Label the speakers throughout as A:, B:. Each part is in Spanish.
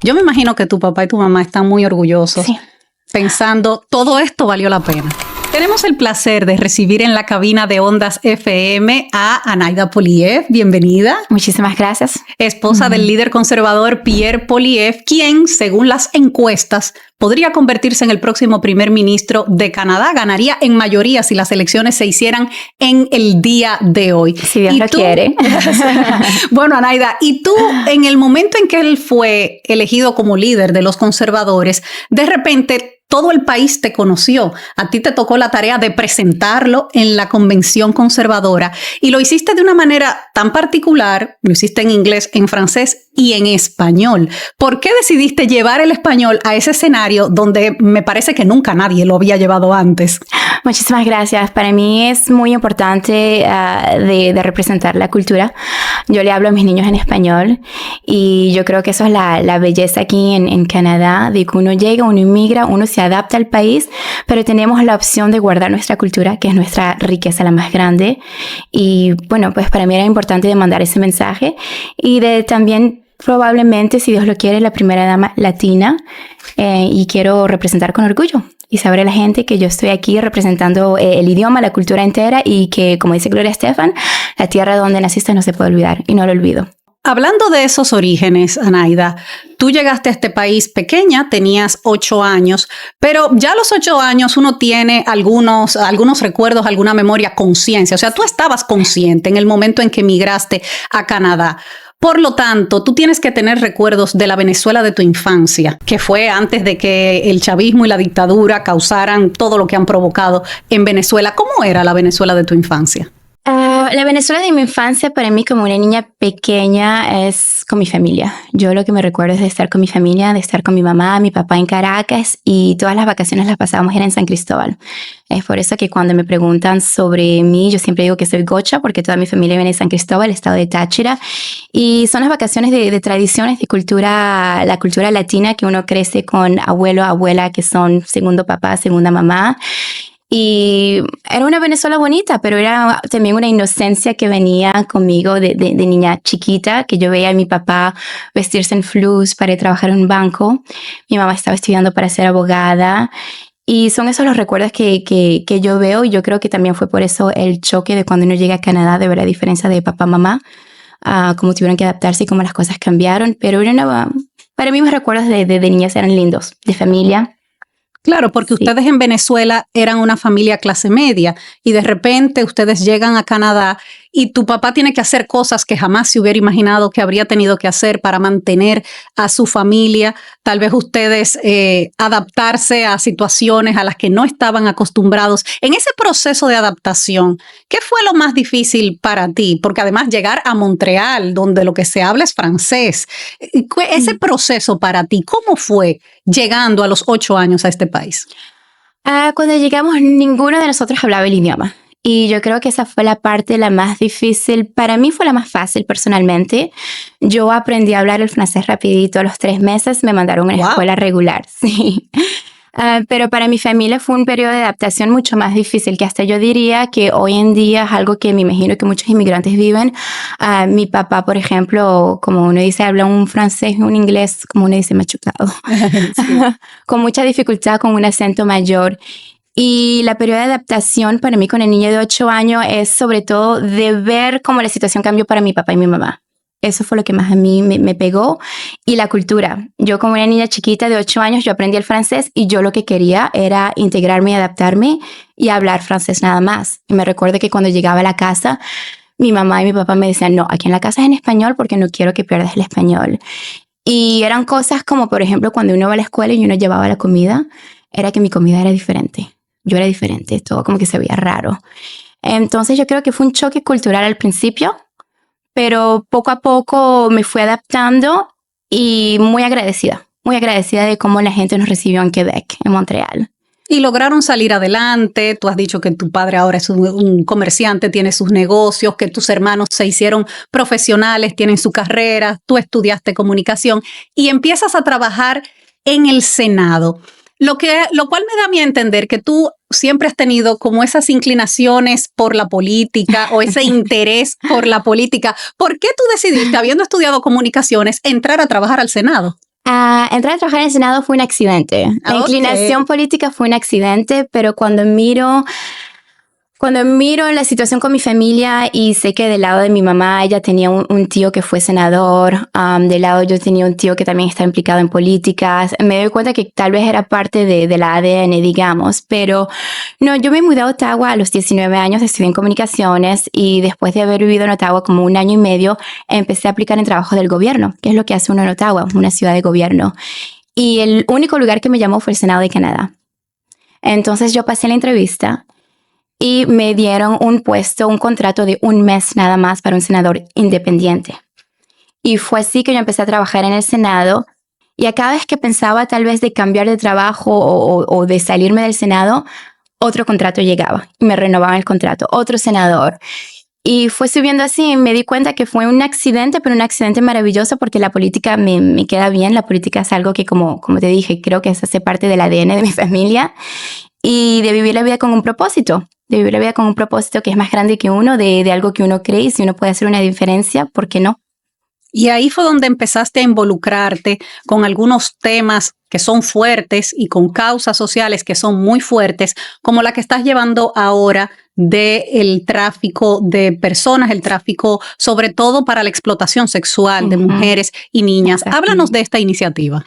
A: Yo me imagino que tu papá y tu mamá están muy orgullosos,
B: Sí.
A: pensando, todo esto valió la pena. Tenemos el placer de recibir en la cabina de Ondas FM a Anaida Poilievre. Bienvenida.
B: Muchísimas gracias.
A: Esposa del líder conservador Pierre Poilievre, quien, según las encuestas, podría convertirse en el próximo primer ministro de Canadá. Ganaría en mayoría si las elecciones se hicieran en el día de hoy.
B: Si Dios lo quiere.
A: Bueno, Anaida, y tú, en el momento en que él fue elegido como líder de los conservadores, de repente todo el país te conoció. A ti te tocó la tarea de presentarlo en la convención conservadora y lo hiciste de una manera tan particular, lo hiciste en inglés, en francés y en español. ¿Por qué decidiste llevar el español a ese escenario donde me parece que nunca nadie lo había llevado antes?
B: Muchísimas gracias. Para mí es muy importante de representar la cultura. Yo le hablo a mis niños en español y yo creo que eso es la belleza aquí en Canadá, de que uno llega, uno inmigra, uno se adapta al país, pero tenemos la opción de guardar nuestra cultura, que es nuestra riqueza la más grande. Y bueno, pues para mí era importante de mandar ese mensaje y de también probablemente, si Dios lo quiere, la primera dama latina y quiero representar con orgullo y saber a la gente que yo estoy aquí representando el idioma, la cultura entera y que, como dice Gloria Estefan, la tierra donde naciste no se puede olvidar y no lo olvido.
A: Hablando de esos orígenes, Anaida, tú llegaste a este país pequeña, tenías 8 años, pero ya a los 8 años uno tiene algunos recuerdos, alguna memoria, conciencia. O sea, tú estabas consciente en el momento en que emigraste a Canadá. Por lo tanto, tú tienes que tener recuerdos de la Venezuela de tu infancia, que fue antes de que el chavismo y la dictadura causaran todo lo que han provocado en Venezuela. ¿Cómo era la Venezuela de tu infancia?
B: La Venezuela de mi infancia para mí como una niña pequeña es con mi familia. Yo lo que me recuerdo es de estar con mi familia, de estar con mi mamá, mi papá en Caracas y todas las vacaciones las pasábamos en San Cristóbal. Es por eso que cuando me preguntan sobre mí, yo siempre digo que soy gocha porque toda mi familia viene de San Cristóbal, el estado de Táchira. Y son las vacaciones de tradiciones, de cultura, la cultura latina que uno crece con abuelo, abuela, que son segundo papá, segunda mamá. Y era una Venezuela bonita, pero era también una inocencia que venía conmigo de niña chiquita, que yo veía a mi papá vestirse en flus para ir a trabajar en un banco. Mi mamá estaba estudiando para ser abogada. Y son esos los recuerdos que yo veo. Y yo creo que también fue por eso el choque de cuando uno llega a Canadá, de ver la diferencia de papá, mamá, cómo tuvieron que adaptarse y cómo las cosas cambiaron. Pero para mí mis recuerdos de niñas eran lindos, de familia.
A: Claro, porque ustedes en Venezuela eran una familia clase media y de repente ustedes llegan a Canadá y tu papá tiene que hacer cosas que jamás se hubiera imaginado que habría tenido que hacer para mantener a su familia. Tal vez ustedes adaptarse a situaciones a las que no estaban acostumbrados. En ese proceso de adaptación, ¿qué fue lo más difícil para ti? Porque además llegar a Montreal, donde lo que se habla es francés, ese proceso para ti, ¿cómo fue llegando a los 8 años a este país?
B: Cuando llegamos, ninguno de nosotros hablaba el idioma. Y yo creo que esa fue la parte la más difícil. Para mí fue la más fácil personalmente. Yo aprendí a hablar el francés rapidito. A los 3 meses me mandaron a una escuela regular. Sí. Pero para mi familia fue un periodo de adaptación mucho más difícil, que hasta yo diría que hoy en día es algo que me imagino que muchos inmigrantes viven. Mi papá, por ejemplo, como uno dice, habla un francés y un inglés, como uno dice, machucado. Sí. Con mucha dificultad, con un acento mayor. Y la periodo de adaptación para mí con el niño de 8 años es sobre todo de ver cómo la situación cambió para mi papá y mi mamá. Eso fue lo que más a mí me pegó. Y la cultura. Yo como una niña chiquita de 8 años, yo aprendí el francés y yo lo que quería era integrarme y adaptarme y hablar francés nada más. Y me recuerdo que cuando llegaba a la casa, mi mamá y mi papá me decían, no, aquí en la casa es en español porque no quiero que pierdas el español. Y eran cosas como, por ejemplo, cuando uno va a la escuela y uno llevaba la comida, era que mi comida era diferente. Yo era diferente, todo como que se veía raro. Entonces yo creo que fue un choque cultural al principio, pero poco a poco me fui adaptando y muy agradecida de cómo la gente nos recibió en Quebec, en Montreal.
A: Y lograron salir adelante. Tú has dicho que tu padre ahora es un comerciante, tiene sus negocios, que tus hermanos se hicieron profesionales, tienen su carrera, tú estudiaste comunicación y empiezas a trabajar en el Senado. Lo cual me da a mí a entender que tú siempre has tenido como esas inclinaciones por la política o ese interés por la política. ¿Por qué tú decidiste, habiendo estudiado comunicaciones, entrar a trabajar al Senado?
B: Entrar a trabajar en el Senado fue un accidente. La inclinación política fue un accidente, pero cuando miro la situación con mi familia y sé que del lado de mi mamá, ella tenía un tío que fue senador, del lado yo tenía un tío que también está implicado en políticas, me doy cuenta que tal vez era parte de la ADN, digamos, pero no, yo me mudé a Ottawa a los 19 años, estudié en comunicaciones y después de haber vivido en Ottawa como 1 año y medio, empecé a aplicar en trabajo del gobierno, que es lo que hace uno en Ottawa, una ciudad de gobierno. Y el único lugar que me llamó fue el Senado de Canadá. Entonces yo pasé la entrevista y me dieron un contrato de 1 mes nada más para un senador independiente. Y fue así que yo empecé a trabajar en el Senado. Y a cada vez que pensaba tal vez de cambiar de trabajo o de salirme del Senado, otro contrato llegaba y me renovaban el contrato, otro senador. Y fue subiendo así y me di cuenta que fue un accidente, pero un accidente maravilloso porque la política me queda bien. La política es algo que, como te dije, creo que hace parte del ADN de mi familia. Y de vivir la vida con un propósito, de vivir la vida con un propósito que es más grande que uno, de algo que uno cree, y si uno puede hacer una diferencia, ¿por qué no?
A: Y ahí fue donde empezaste a involucrarte con algunos temas que son fuertes y con causas sociales que son muy fuertes, como la que estás llevando ahora del tráfico de personas, el tráfico sobre todo para la explotación sexual de mujeres y niñas. Háblanos de esta iniciativa.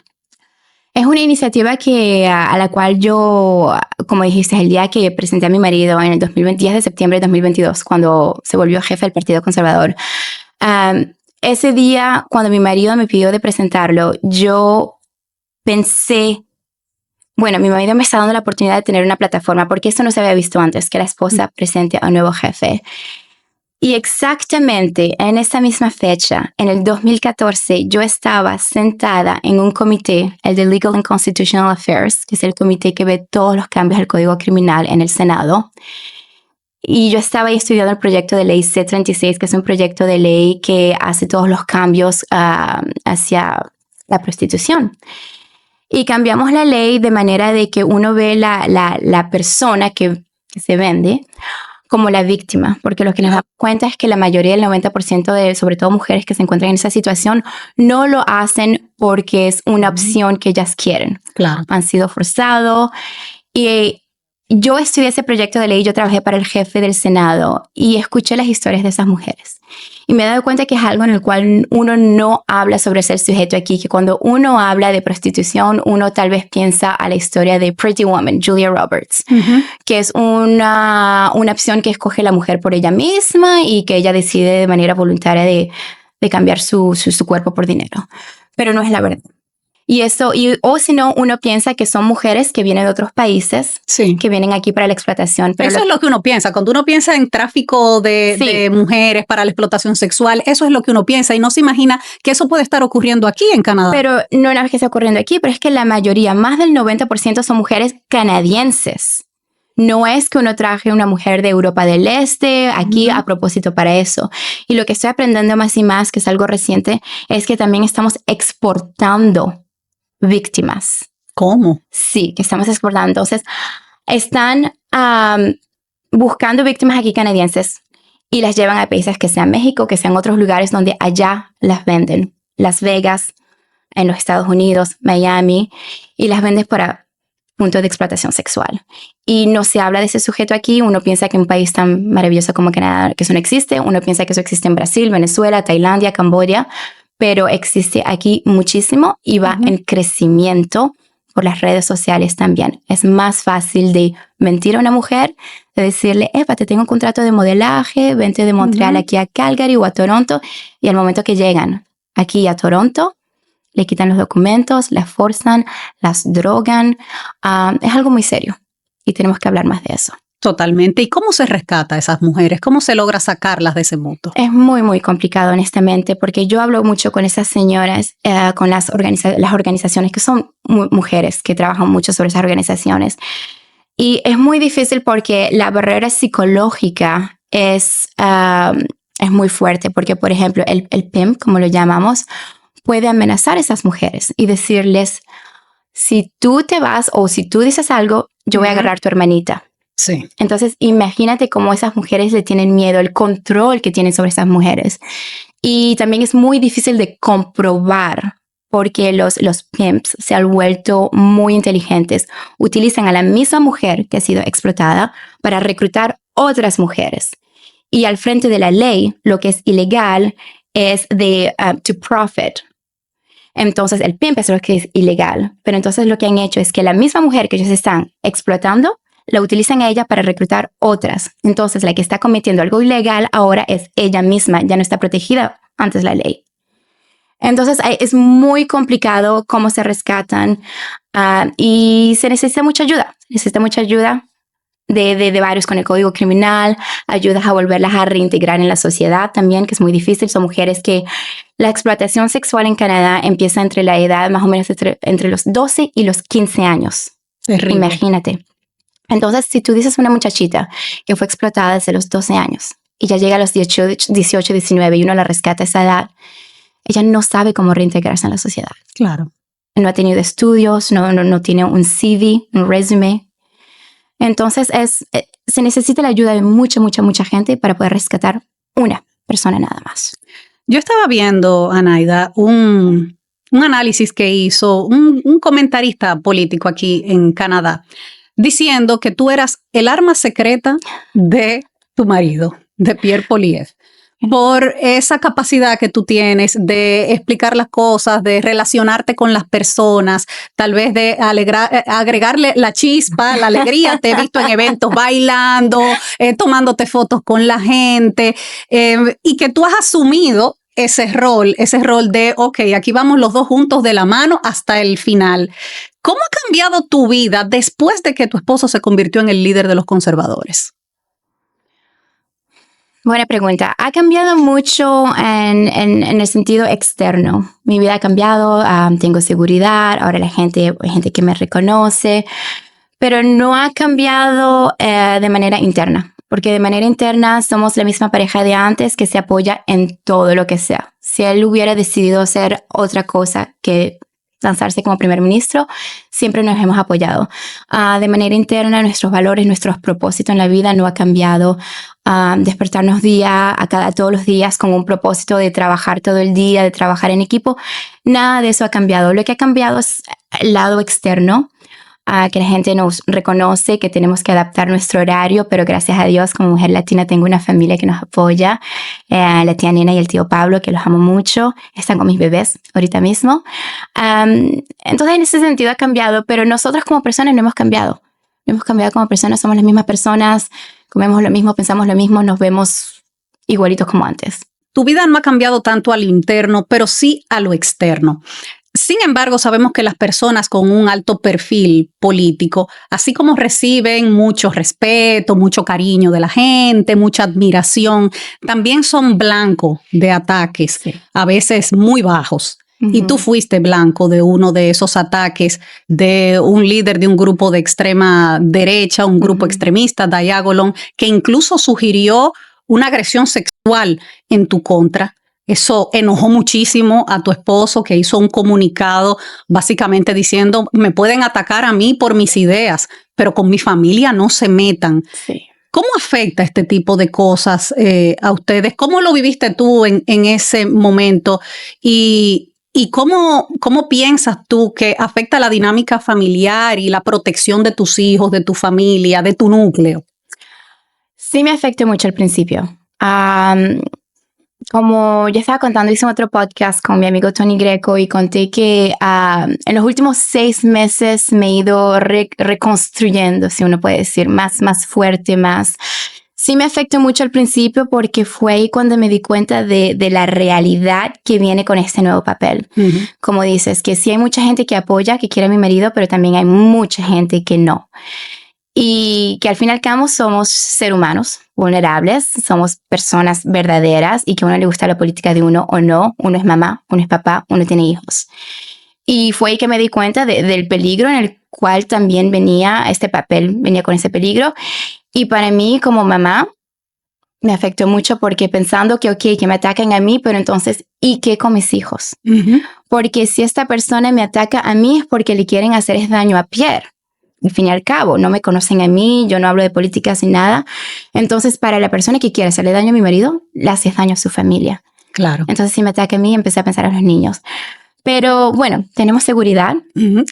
B: Es una iniciativa a la cual yo, como dijiste, el día que presenté a mi marido en el 10 de septiembre de 2022, cuando se volvió jefe del Partido Conservador. Ese día, cuando mi marido me pidió de presentarlo, yo pensé, bueno, mi marido me está dando la oportunidad de tener una plataforma, porque esto no se había visto antes, que la esposa presente a un nuevo jefe. Y exactamente en esa misma fecha, en el 2014, yo estaba sentada en un comité, el de Legal and Constitutional Affairs, que es el comité que ve todos los cambios al Código Criminal en el Senado. Y yo estaba ahí estudiando el proyecto de ley C-36, que es un proyecto de ley que hace todos los cambios hacia la prostitución. Y cambiamos la ley de manera de que uno ve la persona que se vende como la víctima, porque lo que nos da cuenta es que la mayoría, el 90% de, sobre todo mujeres que se encuentran en esa situación, no lo hacen porque es una opción que ellas quieren.
A: Claro.
B: Han sido forzados. Y yo estudié ese proyecto de ley, yo trabajé para el jefe del Senado y escuché las historias de esas mujeres. Y me he dado cuenta que es algo en el cual uno no habla sobre ser sujeto aquí, que cuando uno habla de prostitución, uno tal vez piensa a la historia de Pretty Woman, Julia Roberts, que es una opción que escoge la mujer por ella misma y que ella decide de manera voluntaria de cambiar su cuerpo por dinero. Pero no es la verdad. O si no, uno piensa que son mujeres que vienen de otros países, que vienen aquí para la explotación. Pero
A: eso es lo que uno piensa. Cuando uno piensa en tráfico de mujeres para la explotación sexual, eso es lo que uno piensa y no se imagina que eso puede estar ocurriendo aquí en Canadá.
B: Pero no es que está ocurriendo aquí, pero es que la mayoría, más del 90% son mujeres canadienses. No es que uno traje una mujer de Europa del Este aquí a propósito para eso. Y lo que estoy aprendiendo más y más, que es algo reciente, es que también estamos exportando víctimas.
A: ¿Cómo?
B: Sí, que estamos exportando. Entonces, están buscando víctimas aquí canadienses y las llevan a países que sean México, que sean otros lugares donde allá las venden. Las Vegas, en los Estados Unidos, Miami, y las venden para puntos de explotación sexual. Y no se habla de ese sujeto aquí. Uno piensa que en un país tan maravilloso como Canadá, que eso no existe. Uno piensa que eso existe en Brasil, Venezuela, Tailandia, Camboya, pero existe aquí muchísimo y va en crecimiento por las redes sociales también. Es más fácil de mentir a una mujer, de decirle, te tengo un contrato de modelaje, vente de Montreal aquí a Calgary o a Toronto, y al momento que llegan aquí a Toronto, le quitan los documentos, las forzan, las drogan. Es algo muy serio y tenemos que hablar más de eso.
A: Totalmente. ¿Y cómo se rescata a esas mujeres? ¿Cómo se logra sacarlas de ese mundo?
B: Es muy, muy complicado, honestamente, porque yo hablo mucho con esas señoras, con las organizaciones que son mujeres que trabajan mucho sobre esas organizaciones. Y es muy difícil porque la barrera psicológica es muy fuerte, porque, por ejemplo, el pimp, como lo llamamos, puede amenazar a esas mujeres y decirles, si tú te vas o si tú dices algo, yo voy a agarrar a tu hermanita.
A: Sí.
B: Entonces, imagínate cómo esas mujeres le tienen miedo, el control que tienen sobre esas mujeres. Y también es muy difícil de comprobar porque los pimps se han vuelto muy inteligentes. Utilizan a la misma mujer que ha sido explotada para reclutar otras mujeres. Y al frente de la ley, lo que es ilegal es to profit. Entonces, el pimp es lo que es ilegal. Pero entonces lo que han hecho es que la misma mujer que ellos están explotando, la utilizan a ella para reclutar otras. Entonces, la que está cometiendo algo ilegal ahora es ella misma, ya no está protegida antes la ley. Entonces, es muy complicado cómo se rescatan y se necesita mucha ayuda. Necesita mucha ayuda de varios con el código criminal, ayudas a volverlas a reintegrar en la sociedad también, que es muy difícil. Son mujeres que la explotación sexual en Canadá empieza entre la edad más o menos entre los 12 y los 15 años.
A: Terrible.
B: Imagínate. Entonces, si tú dices una muchachita que fue explotada desde los 12 años y ya llega a los 18, 19 y uno la rescata a esa edad, ella no sabe cómo reintegrarse en la sociedad.
A: Claro.
B: No ha tenido estudios, no tiene un CV, un resume. Entonces, se necesita la ayuda de mucha gente para poder rescatar una persona nada más.
A: Yo estaba viendo, Anaida, un análisis que hizo un comentarista político aquí en Canadá, diciendo que tú eras el arma secreta de tu marido, de Pierre Poilievre, por esa capacidad que tú tienes de explicar las cosas, de relacionarte con las personas, tal vez de agregarle la chispa, la alegría. Te he visto en eventos bailando, tomándote fotos con la gente, y que tú has asumido ese rol de, ok, aquí vamos los dos juntos de la mano hasta el final. ¿Cómo ha cambiado tu vida después de que tu esposo se convirtió en el líder de los conservadores?
B: Buena pregunta. Ha cambiado mucho en el sentido externo. Mi vida ha cambiado, tengo seguridad, ahora hay gente que me reconoce, pero no ha cambiado de manera interna, porque de manera interna somos la misma pareja de antes que se apoya en todo lo que sea. Si él hubiera decidido hacer otra cosa que lanzarse como primer ministro, siempre nos hemos apoyado. De manera interna, nuestros valores, nuestros propósitos en la vida no ha cambiado. Despertarnos todos los días con un propósito de trabajar todo el día, de trabajar en equipo, nada de eso ha cambiado. Lo que ha cambiado es el lado externo, que la gente nos reconoce, que tenemos que adaptar nuestro horario, pero gracias a Dios, como mujer latina, tengo una familia que nos apoya, la tía Nena y el tío Pablo, que los amo mucho, están con mis bebés ahorita mismo. Entonces, en ese sentido ha cambiado, pero nosotros como personas no hemos cambiado. No hemos cambiado como personas, somos las mismas personas, comemos lo mismo, pensamos lo mismo, nos vemos igualitos como antes.
A: Tu vida no ha cambiado tanto a lo interno, pero sí a lo externo. Sin embargo, sabemos que las personas con un alto perfil político, así como reciben mucho respeto, mucho cariño de la gente, mucha admiración, también son blancos de ataques, sí, a veces muy bajos. Uh-huh. Y tú fuiste blanco de uno de esos ataques de un líder de un grupo de extrema derecha, un grupo extremista, Diagolon, que incluso sugirió una agresión sexual en tu contra. Eso enojó muchísimo a tu esposo, que hizo un comunicado básicamente diciendo, me pueden atacar a mí por mis ideas, pero con mi familia no se metan.
B: Sí.
A: ¿Cómo afecta este tipo de cosas a ustedes? ¿Cómo lo viviste tú en ese momento? ¿Y cómo piensas tú que afecta la dinámica familiar y la protección de tus hijos, de tu familia, de tu núcleo?
B: Sí me afectó mucho al principio. Como ya estaba contando, hice otro podcast con mi amigo Tony Greco y conté que en los últimos 6 meses me he ido reconstruyendo, si uno puede decir, más fuerte, más. Sí me afectó mucho al principio porque fue ahí cuando me di cuenta de la realidad que viene con este nuevo papel. Uh-huh. Como dices, que sí hay mucha gente que apoya, que quiere a mi marido, pero también hay mucha gente que no. Y que al fin y al cabo somos seres humanos vulnerables, somos personas verdaderas y que a uno le gusta la política de uno o no. Uno es mamá, uno es papá, uno tiene hijos. Y fue ahí que me di cuenta del peligro en el cual también venía este papel, venía con ese peligro. Y para mí como mamá me afectó mucho porque pensando que, ok, que me atacan a mí, pero entonces, ¿y qué con mis hijos? Uh-huh. Porque si esta persona me ataca a mí es porque le quieren hacer daño a Pierre. Al fin y al cabo, no me conocen a mí, yo no hablo de políticas ni nada. Entonces, para la persona que quiere hacerle daño a mi marido, le hace daño a su familia.
A: Claro.
B: Entonces, si me ataca a mí, empecé a pensar en los niños. Pero bueno, tenemos seguridad.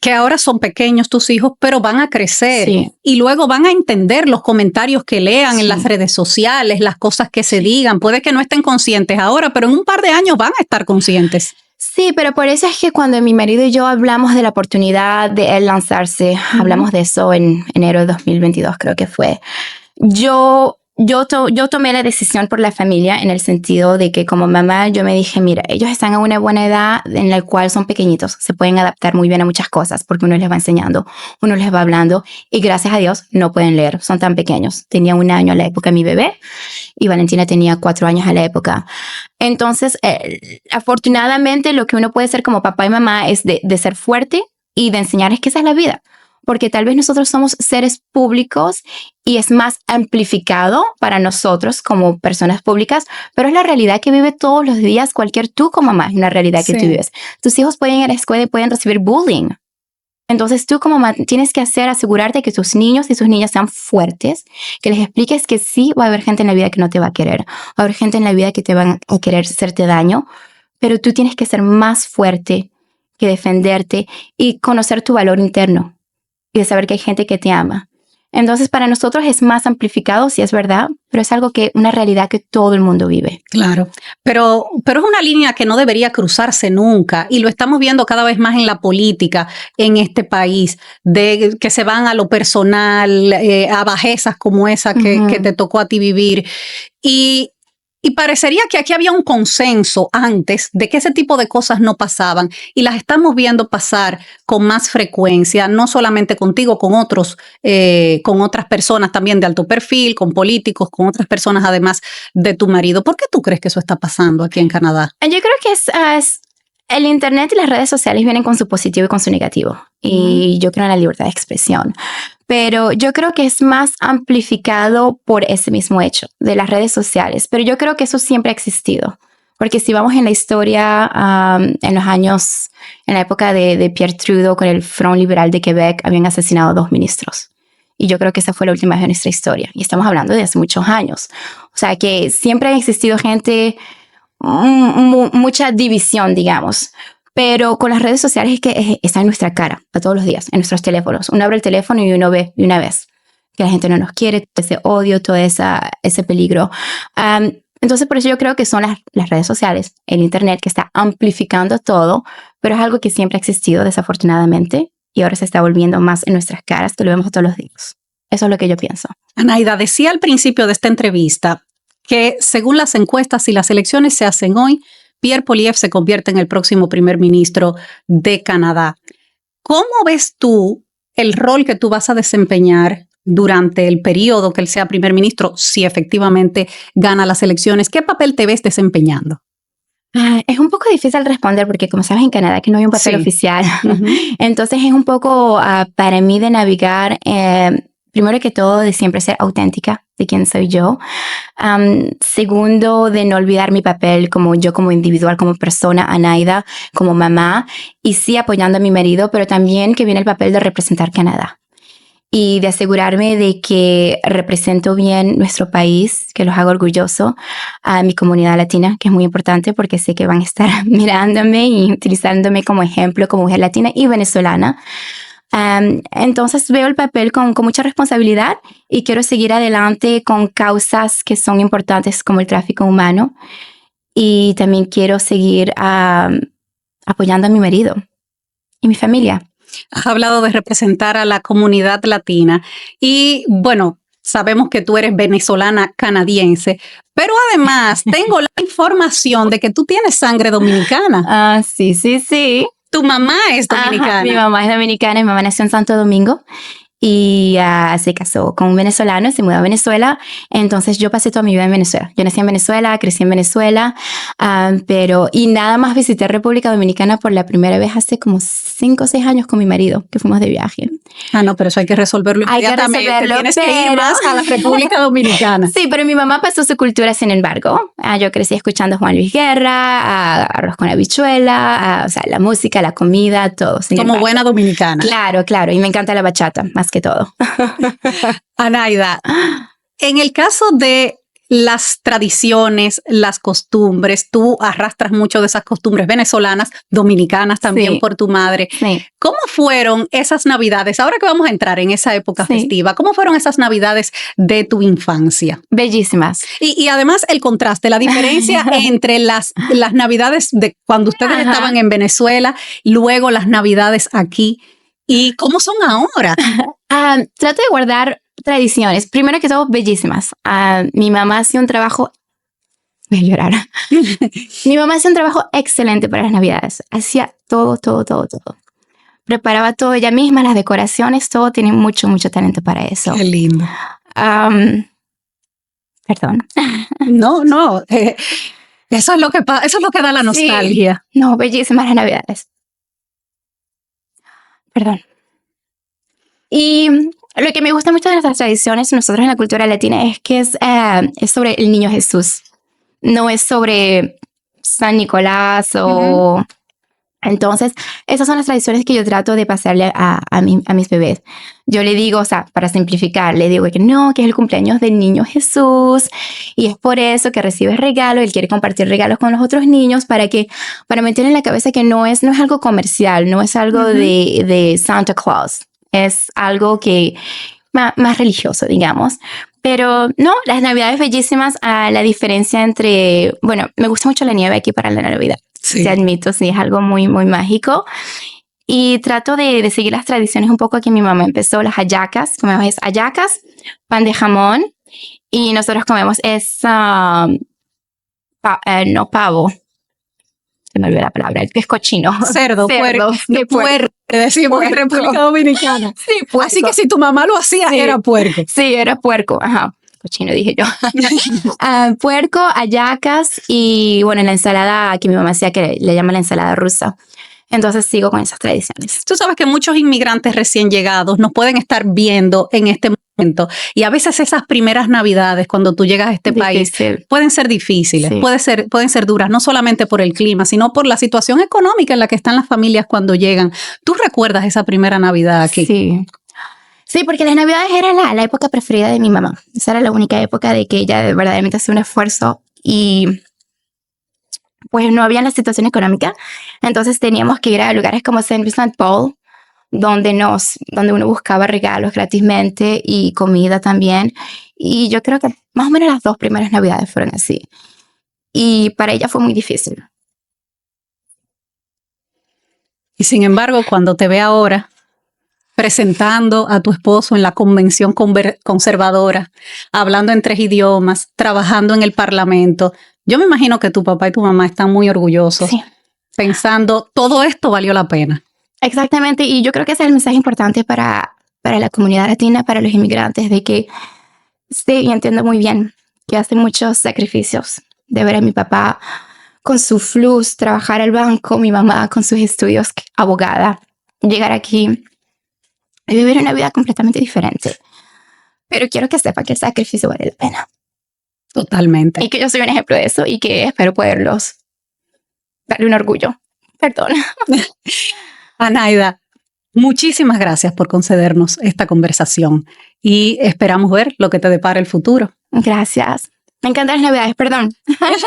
A: Que ahora son pequeños tus hijos, pero van a crecer
B: Sí.
A: y luego van a entender los comentarios que lean en las redes sociales, las cosas que se digan. Puede que no estén conscientes ahora, pero en un par de años van a estar conscientes.
B: Sí, pero por eso es que cuando mi marido y yo hablamos de la oportunidad de él lanzarse, hablamos de eso en enero de 2022, creo que fue. Yo tomé la decisión por la familia en el sentido de que como mamá yo me dije, mira, ellos están a una buena edad en la cual son pequeñitos, se pueden adaptar muy bien a muchas cosas porque uno les va enseñando, uno les va hablando y gracias a Dios no pueden leer, son tan pequeños. Tenía 1 año a la época mi bebé y Valentina tenía 4 años a la época. Entonces, afortunadamente lo que uno puede hacer como papá y mamá es de ser fuerte y de enseñarles que esa es la vida. Porque tal vez nosotros somos seres públicos y es más amplificado para nosotros como personas públicas, pero es la realidad que vive todos los días cualquier tú como mamá, es una realidad que tú vives. Tus hijos pueden ir a la escuela y pueden recibir bullying. Entonces tú como mamá tienes que asegurarte que tus niños y tus niñas sean fuertes, que les expliques que sí va a haber gente en la vida que no te va a querer, va a haber gente en la vida que te van a querer hacerte daño, pero tú tienes que ser más fuerte que defenderte y conocer tu valor interno. Y de saber que hay gente que te ama. Entonces, para nosotros es más amplificado, sí es verdad, pero es algo una realidad que todo el mundo vive.
A: Claro, pero es una línea que no debería cruzarse nunca y lo estamos viendo cada vez más en la política en este país, de que se van a lo personal, a bajezas como esa que te tocó a ti vivir. Y parecería que aquí había un consenso antes de que ese tipo de cosas no pasaban y las estamos viendo pasar con más frecuencia, no solamente contigo, con otras personas también de alto perfil, con políticos, con otras personas además de tu marido. ¿Por qué tú crees que eso está pasando aquí en Canadá?
B: Yo creo que es el internet y las redes sociales vienen con su positivo y con su negativo. Y yo creo en la libertad de expresión. Pero yo creo que es más amplificado por ese mismo hecho de las redes sociales. Pero yo creo que eso siempre ha existido. Porque si vamos en la historia, en los años, en la época de Pierre Trudeau con el Front Liberal de Quebec, habían asesinado 2 ministros. Y yo creo que esa fue la última vez en nuestra historia. Y estamos hablando de hace muchos años. O sea que siempre ha existido gente, mucha división, digamos. Pero con las redes sociales es que está en nuestra cara, a todos los días, en nuestros teléfonos. Uno abre el teléfono y uno ve de una vez que la gente no nos quiere, ese odio, todo ese peligro. Entonces, por eso yo creo que son las redes sociales, el internet, que está amplificando todo, pero es algo que siempre ha existido, desafortunadamente, y ahora se está volviendo más en nuestras caras, que lo vemos todos los días. Eso es lo que yo pienso.
A: Anaida, decía al principio de esta entrevista que según las encuestas, si las elecciones se hacen hoy, Pierre Poilievre se convierte en el próximo primer ministro de Canadá. ¿Cómo ves tú el rol que tú vas a desempeñar durante el periodo que él sea primer ministro, si efectivamente gana las elecciones? ¿Qué papel te ves desempeñando?
B: Es un poco difícil responder porque, como sabes, en Canadá que no hay un papel oficial. Entonces es un poco para mí de navegar, primero que todo, de siempre ser auténtica de quién soy yo. Segundo, de no olvidar mi papel como individual, como persona, Anaida, como mamá, y sí apoyando a mi marido, pero también que viene el papel de representar Canadá. Y de asegurarme de que represento bien nuestro país, que los hago orgulloso, a mi comunidad latina, que es muy importante porque sé que van a estar mirándome y utilizándome como ejemplo como mujer latina y venezolana. Entonces veo el papel con mucha responsabilidad y quiero seguir adelante con causas que son importantes como el tráfico humano y también quiero seguir apoyando a mi marido y mi familia.
A: Has hablado de representar a la comunidad latina y bueno, sabemos que tú eres venezolana canadiense, pero además tengo la información de que tú tienes sangre dominicana.
B: Sí.
A: Tu mamá es dominicana.
B: Mi mamá es dominicana, mi mamá nació en Santo Domingo y se casó con un venezolano, se mudó a Venezuela. Entonces yo pasé toda mi vida en Venezuela. Yo nací en Venezuela, crecí en Venezuela, y nada más visité República Dominicana por la primera vez hace como 5 o 6 años con mi marido, que fuimos de viaje.
A: No, pero eso hay que resolverlo inmediatamente. Tienes que ir más a la República Dominicana.
B: Sí, pero mi mamá pasó su cultura, sin embargo. Yo crecí escuchando a Juan Luis Guerra, arroz con habichuela, o sea, la música, la comida, todo.
A: Como buena dominicana.
B: Claro, y me encanta la bachata, más que todo.
A: Anaida, en el caso de las tradiciones, las costumbres, tú arrastras mucho de esas costumbres venezolanas, dominicanas también
B: Sí.
A: por tu madre.
B: Sí.
A: ¿Cómo fueron esas Navidades? Ahora que vamos a entrar en esa época
B: Sí.
A: festiva, ¿cómo fueron esas Navidades de tu infancia?
B: Bellísimas.
A: Y además el contraste, la diferencia entre las Navidades de cuando ustedes
B: Ajá.
A: estaban en Venezuela, luego las Navidades aquí, y cómo son ahora.
B: Trato de guardar tradiciones, primero que todo, bellísimas. Mi mamá hacía un trabajo, voy a llorar. Mi mamá hacía un trabajo excelente para las Navidades. Hacía todo. Preparaba todo ella misma, las decoraciones, todo. Tiene mucho talento para eso.
A: Qué lindo.
B: Perdón.
A: No, eso es lo que da la nostalgia.
B: Sí. No, bellísimas las Navidades. Perdón. Y lo que me gusta mucho de nuestras tradiciones, nosotros en la cultura latina, es que es sobre el niño Jesús. No es sobre San Nicolás o... Entonces, esas son las tradiciones que yo trato de pasarle a mis bebés. Yo le digo, o sea, para simplificar, le digo que no, que es el cumpleaños del niño Jesús y es por eso que recibe regalos, él quiere compartir regalos con los otros niños para meter en la cabeza que no es algo comercial, no es algo de Santa Claus, es algo que más religioso, digamos. Pero no, las Navidades bellísimas, la diferencia entre, bueno, me gusta mucho la nieve aquí para la Navidad.
A: Sí.
B: Te admito, sí, es algo muy mágico. Y trato de seguir las tradiciones un poco que mi mamá empezó, las hallacas, comemos hallacas, pan de jamón, y nosotros comemos no pavo, se me olvidó la palabra, el que es cochino.
A: Cerdo, puerco.
B: puerco.
A: Decimos en República Dominicana.
B: Sí, puerco.
A: Así que si tu mamá lo hacía,
B: Sí.
A: era puerco.
B: Sí, era puerco, ajá. Cochino dije yo. Puerco, hallacas y bueno, la ensalada que mi mamá hacía que le llama la ensalada rusa. Entonces sigo con esas tradiciones.
A: Tú sabes que muchos inmigrantes recién llegados nos pueden estar viendo en este momento y a veces esas primeras Navidades cuando tú llegas a este país pueden ser difíciles,
B: Sí.
A: pueden ser duras, no solamente por el clima, sino por la situación económica en la que están las familias cuando llegan. ¿Tú recuerdas esa primera Navidad aquí?
B: Sí. Sí, porque las Navidades era la época preferida de mi mamá. Esa era la única época de que ella verdaderamente hacía un esfuerzo y pues no había la situación económica. Entonces teníamos que ir a lugares como St. Vincent Paul, donde uno buscaba regalos gratismente y comida también. Y yo creo que más o menos las 2 primeras Navidades fueron así. Y para ella fue muy difícil.
A: Y sin embargo, cuando te ve ahora presentando a tu esposo en la convención conservadora, hablando en 3 idiomas, trabajando en el parlamento, yo me imagino que tu papá y tu mamá están muy orgullosos,
B: Sí.
A: pensando, todo esto valió la pena.
B: Exactamente, y yo creo que ese es el mensaje importante para la comunidad latina, para los inmigrantes, de que sí, y entiendo muy bien que hace muchos sacrificios de ver a mi papá con su flus, trabajar al banco, mi mamá con sus estudios, abogada, llegar aquí y vivir una vida completamente diferente. Pero quiero que sepa que el sacrificio vale la pena.
A: Totalmente.
B: Y que yo soy un ejemplo de eso y que espero poderlos darle un orgullo. Perdón.
A: Anaida, muchísimas gracias por concedernos esta conversación y esperamos ver lo que te depara el futuro.
B: Gracias. Me encantan las Navidades, perdón. Las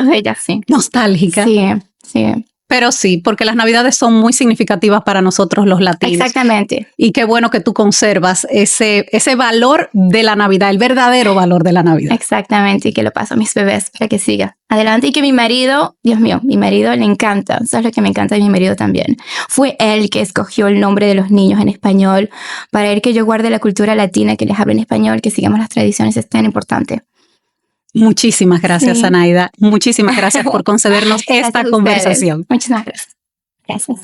B: bellas, sí.
A: Nostálgica.
B: Sí.
A: Pero sí, porque las Navidades son muy significativas para nosotros los latinos.
B: Exactamente.
A: Y qué bueno que tú conservas ese valor de la Navidad, el verdadero valor de la Navidad.
B: Exactamente, y que lo paso a mis bebés para que siga adelante. Y que mi marido, Dios mío, mi marido le encanta. ¿Sabes lo que me encanta de mi marido también? Fue él que escogió el nombre de los niños en español para él que yo guarde la cultura latina, que les hable en español, que sigamos las tradiciones, es tan importante.
A: Muchísimas gracias, Anaida. Muchísimas gracias por concedernos esta conversación.
B: Muchísimas gracias. Gracias.